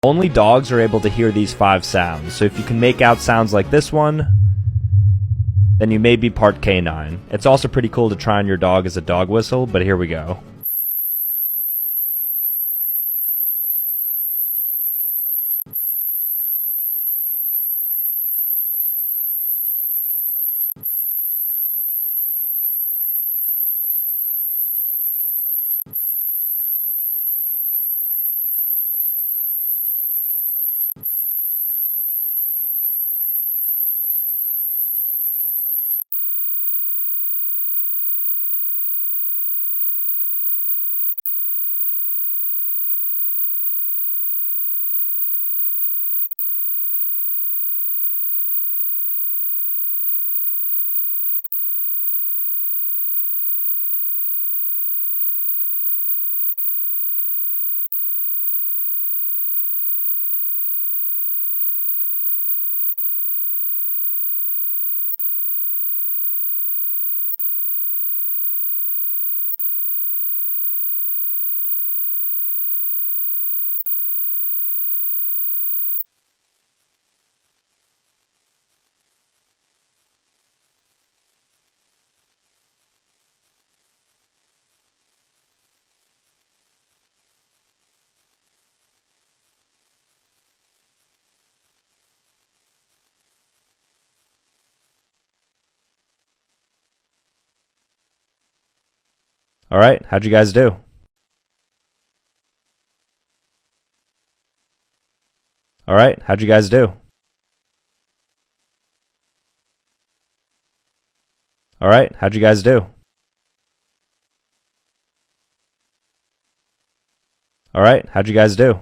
Only dogs are able to hear these 5 sounds, so if you can make out sounds like this one, then you may be part canine. It's also pretty cool to try on your dog as a dog whistle, but here we go. Alright, how'd you guys do? Alright, how'd you guys do? Alright, how'd you guys do? Alright, how'd you guys do?